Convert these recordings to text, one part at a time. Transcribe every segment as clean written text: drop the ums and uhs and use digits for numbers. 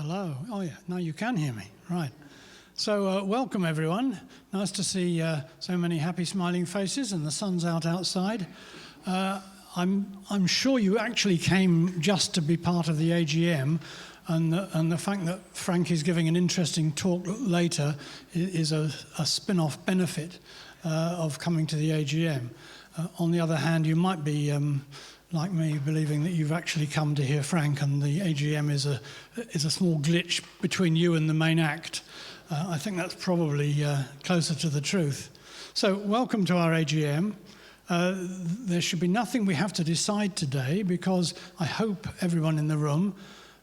Hello. Oh yeah, now you can hear me. Right. So welcome everyone. Nice to see so many happy smiling faces, and the sun's out outside. I'm sure you actually came just to be part of the AGM, and the fact that Frank is giving an interesting talk later is a spin-off benefit of coming to the AGM. On the other hand, you might be like me, believing that you've actually come to hear Frank, and the AGM is a small glitch between you and the main act. I think that's probably closer to the truth. So welcome to our AGM. There should be nothing we have to decide today, because I hope everyone in the room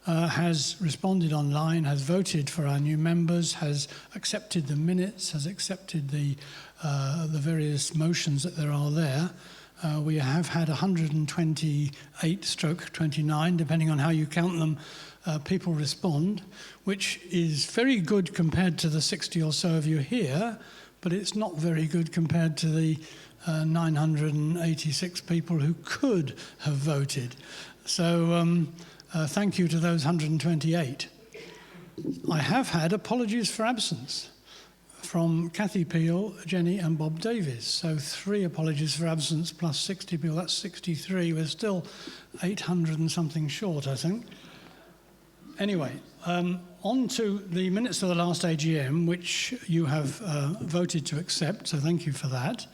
has responded online, has voted for our new members, has accepted the minutes, has accepted the various motions that there are there. We have had 128/29, depending on how you count them, people respond, which is very good compared to the 60 or so of you here, but it's not very good compared to the 986 people who could have voted. So thank you to those 128. I have had apologies for absence from Kathy Peel, Jenny and Bob Davies. So 3 apologies for absence plus 60 people, that's 63. We're still 800 and something short, I think. Anyway, on to the minutes of the last AGM, which you have voted to accept, so thank you for that.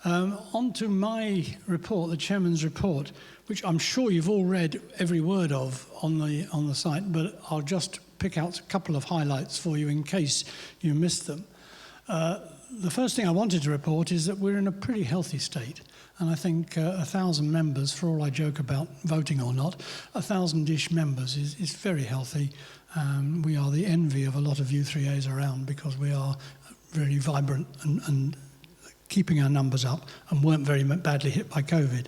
On to my report, the chairman's report, which I'm sure you've all read every word of on the site, but I'll just pick out a couple of highlights for you in case you missed them. The first thing I wanted to report is that we're in a pretty healthy state, and I think 1,000 members, for all I joke about voting or not, 1,000-ish members is very healthy. We are the envy of a lot of u3as around, because we are really vibrant and keeping our numbers up and weren't very badly hit by COVID.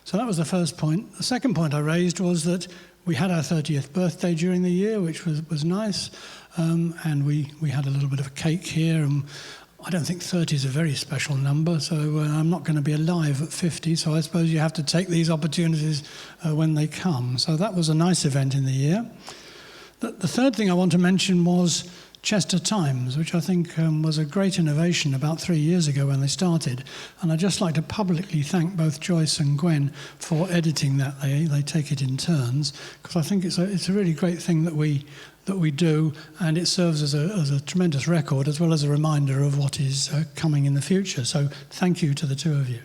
So that was the first point. The second point I raised was that we had our 30th birthday during the year, which was nice, and we had a little bit of a cake here. And I don't think 30 is a very special number, so I'm not going to be alive at 50, so I suppose you have to take these opportunities when they come. So that was a nice event in the year. The third thing I want to mention was Chester Times, which I think was a great innovation about 3 years ago when they started. And I'd just like to publicly thank both Joyce and Gwen for editing that. They take it in turns, because I think it's a really great thing that we do, and it serves as a tremendous record as well as a reminder of what is coming in the future. So thank you to the two of you.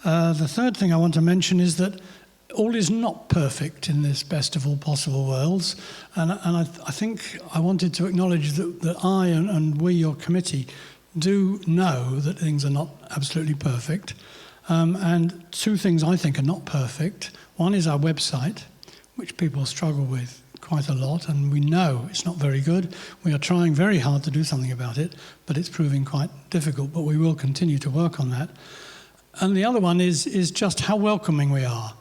The third thing I want to mention is that all is not perfect in this best of all possible worlds, and I think I wanted to acknowledge that I and we, your committee, do know that things are not absolutely perfect. And 2 things I think are not perfect. One is our website, which people struggle with quite a lot, and we know it's not very good. We are trying very hard to do something about it, but it's proving quite difficult, but we will continue to work on that. And the other one is just how welcoming we are.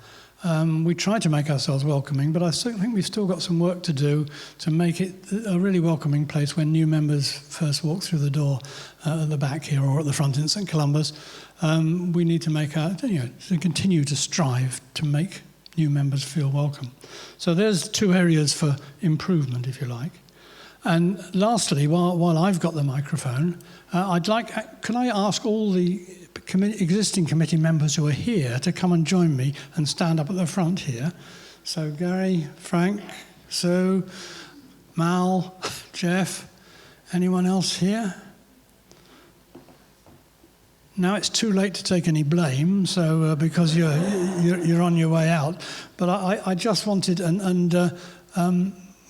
We try to make ourselves welcoming, but I certainly think we've still got some work to do to make it a really welcoming place when new members first walk through the door at the back here or at the front in St Columba's. We need to to continue to strive to make new members feel welcome. So there's 2 areas for improvement, if you like. And lastly, while I've got the microphone, can I ask all the existing committee members who are here to come and join me and stand up at the front here. So Gary, Frank, Sue, Mal, Jeff, anyone else here? Now it's too late to take any blame, so because you're on your way out. But I just wanted,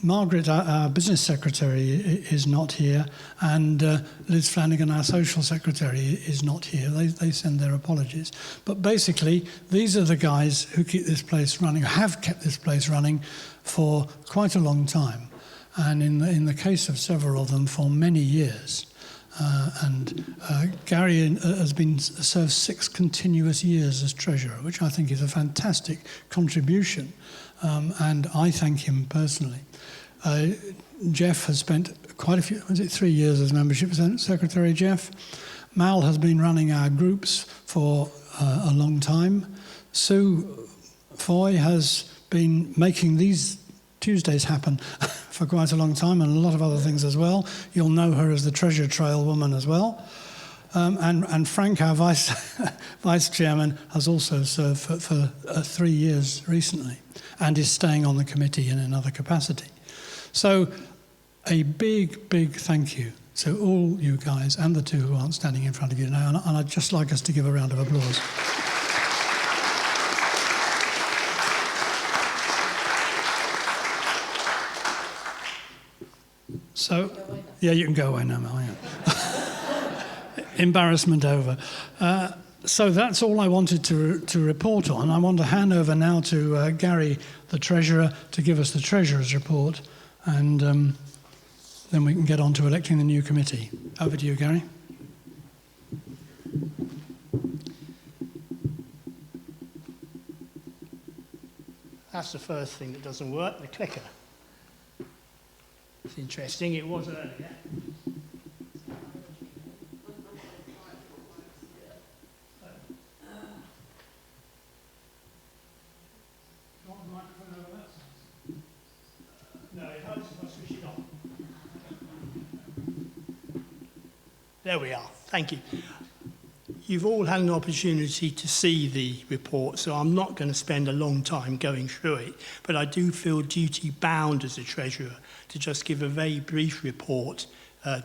Margaret, our business secretary, is not here, and Liz Flanagan, our social secretary, is not here. They send their apologies. But basically, these are the guys who keep this place running, have kept this place running for quite a long time, and in the case of several of them, for many years. Gary has served 6 continuous years as treasurer, which I think is a fantastic contribution, and I thank him personally. Jeff has spent quite a few, was it 3 years as membership secretary, Jeff? Mal has been running our groups for a long time. Sue Foy has been making these Tuesdays happen for quite a long time, and a lot of other things as well. You'll know her as the Treasure Trail woman as well. And Frank, our vice chairman, has also served for 3 years recently and is staying on the committee in another capacity. So a big, big thank you to all you guys and the two who aren't standing in front of you now. And I'd just like us to give a round of applause. So, yeah, you can go away now, Mel. Yeah. Embarrassment over. So that's all I wanted to report on. I want to hand over now to Gary, the Treasurer, to give us the Treasurer's report, and then we can get on to electing the new committee. Over to you, Gary. That's the first thing that doesn't work, the clicker. It's interesting, it was earlier. No, it helps if I switch it on. There we are, thank you. You've all had an opportunity to see the report, so I'm not going to spend a long time going through it, but I do feel duty bound as a Treasurer to just give a very brief report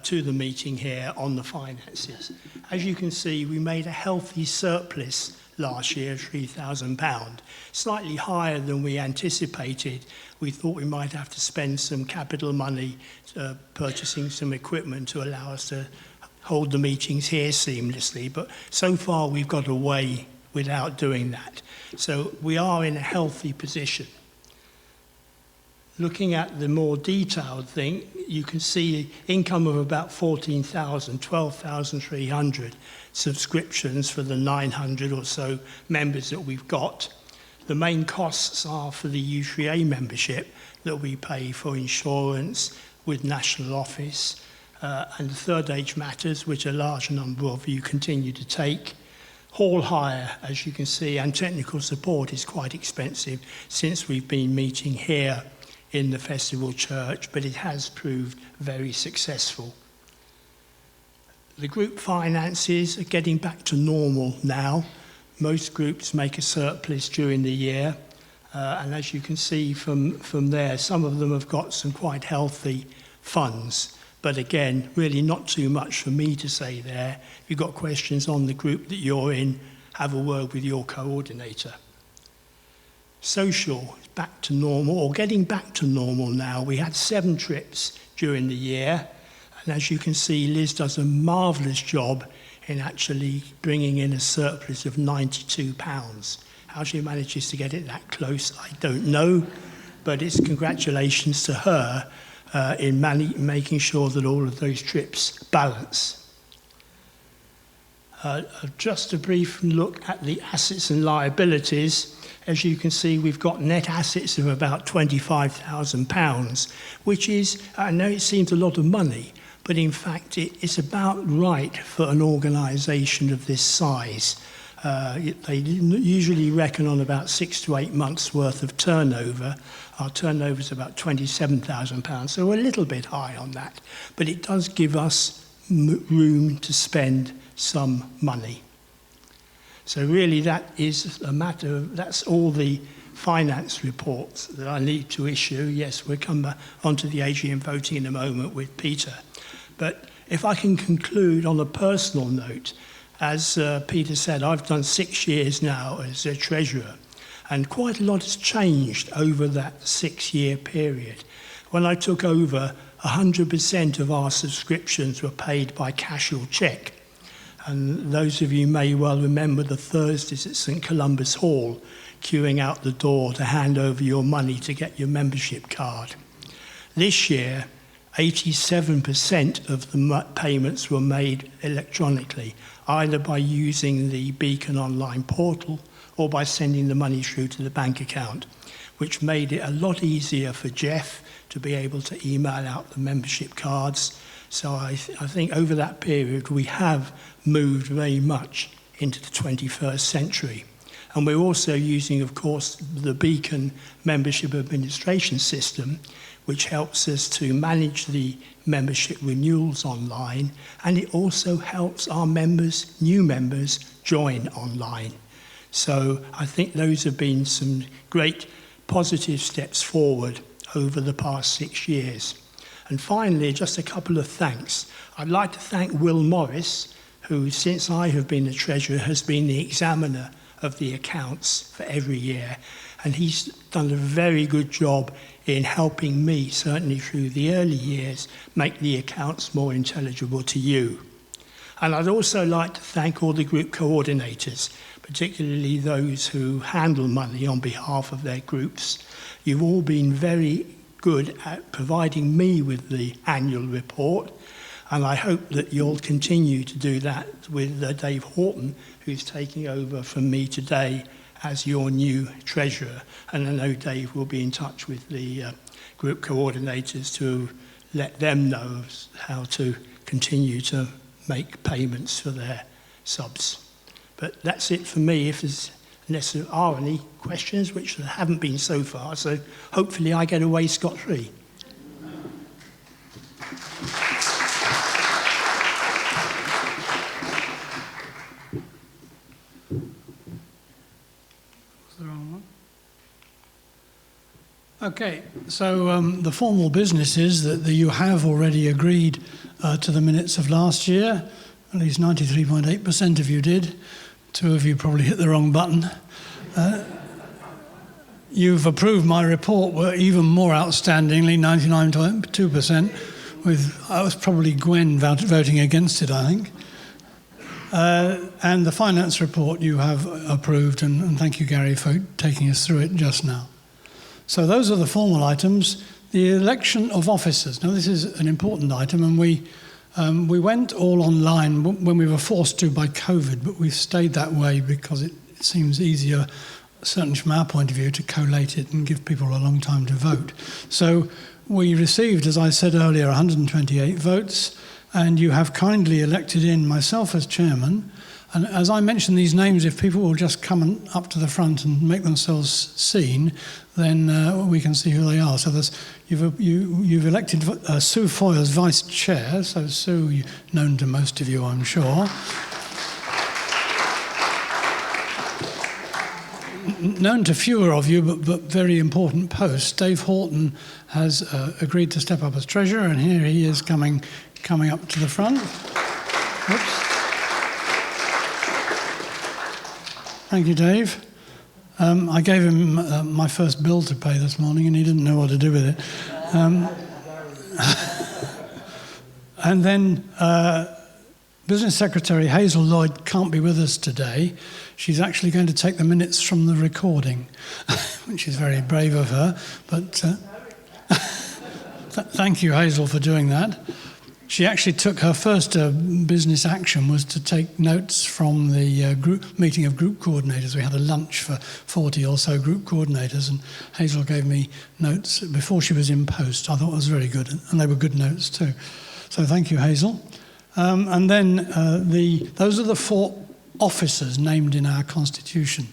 to the meeting here on the finances. As you can see, we made a healthy surplus last year of £3,000, slightly higher than we anticipated. We thought we might have to spend some capital money purchasing some equipment to allow us to hold the meetings here seamlessly, but so far we've got away without doing that. So we are in a healthy position. Looking at the more detailed thing, you can see income of about 14,000, 12,300 subscriptions for the 900 or so members that we've got. The main costs are for the u3a membership that we pay for insurance with National Office, and the third age matters, which a large number of you continue to take. Hall hire, as you can see, and technical support is quite expensive since we've been meeting here in the Festival Church, but it has proved very successful. The group finances are getting back to normal now. Most groups make a surplus during the year, and as you can see from there, some of them have got some quite healthy funds. But again, really not too much for me to say there. If you've got questions on the group that you're in, have a word with your coordinator. Social is back to normal, or getting back to normal now. We had 7 trips during the year, and as you can see, Liz does a marvellous job in actually bringing in a surplus of £92. How she manages to get it that close, I don't know, but it's congratulations to her in making sure that all of those trips balance. Just a brief look at the assets and liabilities. As you can see, we've got net assets of about £25,000, which is, I know it seems a lot of money, but in fact it's about right for an organisation of this size. They usually reckon on about 6 to 8 months worth of turnover. Our turnover is about £27,000, so we're a little bit high on that. But it does give us room to spend some money. So really that is a matter of, that's all the finance reports that I need to issue. Yes, we'll come on to the AGM voting in a moment with Peter. But if I can conclude on a personal note, as Peter said, I've done 6 years now as a treasurer, and quite a lot has changed over that 6-year period. When I took over, 100% of our subscriptions were paid by cash or cheque. And those of you may well remember the Thursdays at St Columba's Hall, queuing out the door to hand over your money to get your membership card. This year, 87% of the payments were made electronically, either by using the Beacon online portal or by sending the money through to the bank account, which made it a lot easier for Jeff to be able to email out the membership cards. So I think over that period we have moved very much into the 21st century. And we're also using, of course, the Beacon membership administration system, which helps us to manage the membership renewals online, and it also helps our members, new members, join online. So I think those have been some great positive steps forward over the past 6 years. And finally, just a couple of thanks. I'd like to thank Will Morris, who, since I have been the treasurer, has been the examiner of the accounts for every year. And he's done a very good job in helping me, certainly through the early years, make the accounts more intelligible to you. And I'd also like to thank all the group coordinators, particularly those who handle money on behalf of their groups. You've all been very good at providing me with the annual report, and I hope that you'll continue to do that with Dave Horton, who's taking over from me today as your new treasurer. And I know Dave will be in touch with the group coordinators to let them know how to continue to make payments for their subs. But that's it for me, unless there are any questions, which there haven't been so far. So hopefully I get away scot-free. Okay, so the formal business is that you have already agreed to the minutes of last year. At least 93.8% of you did. 2 of you probably hit the wrong button. You've approved my report, were even more outstandingly, 99.2%, I was probably Gwen voting against it, I think. And the finance report you have approved, and thank you, Gary, for taking us through it just now. So those are the formal items. The election of officers. Now, this is an important item, and we went all online when we were forced to by COVID, but we've stayed that way because it seems easier, certainly from our point of view, to collate it and give people a long time to vote. So we received, as I said earlier, 128 votes, and you have kindly elected in myself as chairman. And as I mention these names, if people will just come up to the front and make themselves seen, then we can see who they are. So you've elected Sue Foy as vice chair. So Sue, known to most of you, I'm sure. Known to fewer of you, but very important post. Dave Horton has agreed to step up as treasurer, and here he is coming up to the front. Whoops. Thank you, Dave. I gave him my first bill to pay this morning, and he didn't know what to do with it. And then Business Secretary Hazel Lloyd can't be with us today. She's actually going to take the minutes from the recording, which is very brave of her. But thank you, Hazel, for doing that. She actually took her first business action was to take notes from the meeting of group coordinators. We had a lunch for 40 or so group coordinators, and Hazel gave me notes before she was in post. I thought it was very good, and they were good notes too. So thank you, Hazel. And then those are the 4 officers named in our constitution.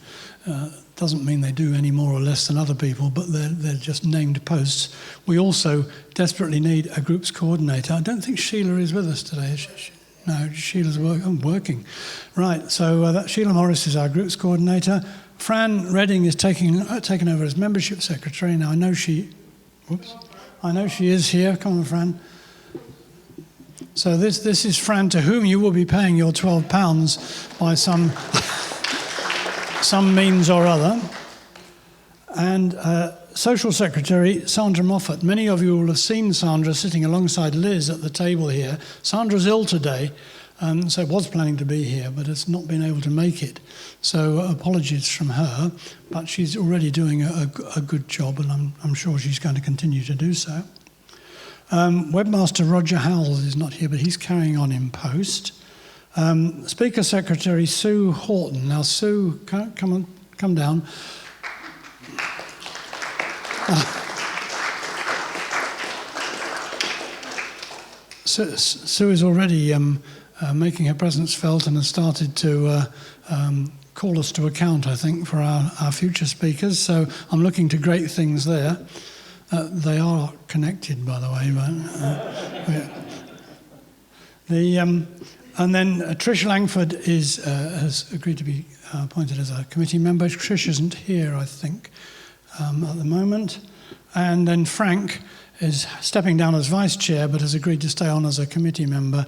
Doesn't mean they do any more or less than other people, but they're just named posts. We also desperately need a groups coordinator. I don't think Sheila is with us today. No, Sheila's working. Right, so Sheila Morris is our groups coordinator. Fran Redding is taken over as membership secretary. Now, I know she is here. Come on, Fran. So this is Fran, to whom you will be paying your £12 by some means or other. And Social Secretary, Sandra Moffat. Many of you will have seen Sandra sitting alongside Liz at the table here. Sandra's ill today, so was planning to be here, but has not been able to make it. So apologies from her, but she's already doing a good job, and I'm sure she's going to continue to do so. Webmaster Roger Howells is not here, but he's carrying on in post. Speaker Secretary Sue Horton. Now, Sue, come down. Sue is already making her presence felt and has started to call us to account, I think, for our future speakers. So I'm looking to great things there. They are connected, by the way. And then Trish Langford has agreed to be appointed as a committee member. Trish isn't here, I think, at the moment. And then Frank is stepping down as vice chair, but has agreed to stay on as a committee member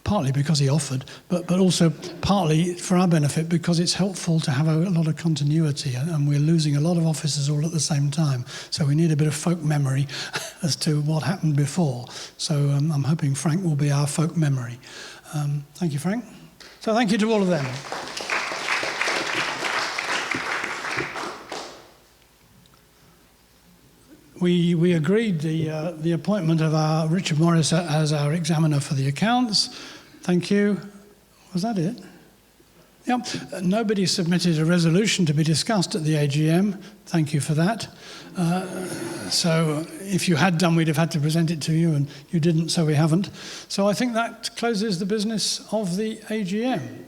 partly because he offered, but also partly for our benefit because it's helpful to have a lot of continuity, and we're losing a lot of officers all at the same time. So we need a bit of folk memory as to what happened before. So I'm hoping Frank will be our folk memory. Thank you, Frank. So thank you to all of them. We agreed the appointment of our Richard Morris as our examiner for the accounts. Thank you. Was that it? Yep. Nobody submitted a resolution to be discussed at the AGM. Thank you for that. So if you had done, we'd have had to present it to you, and you didn't, so we haven't. So I think that closes the business of the AGM.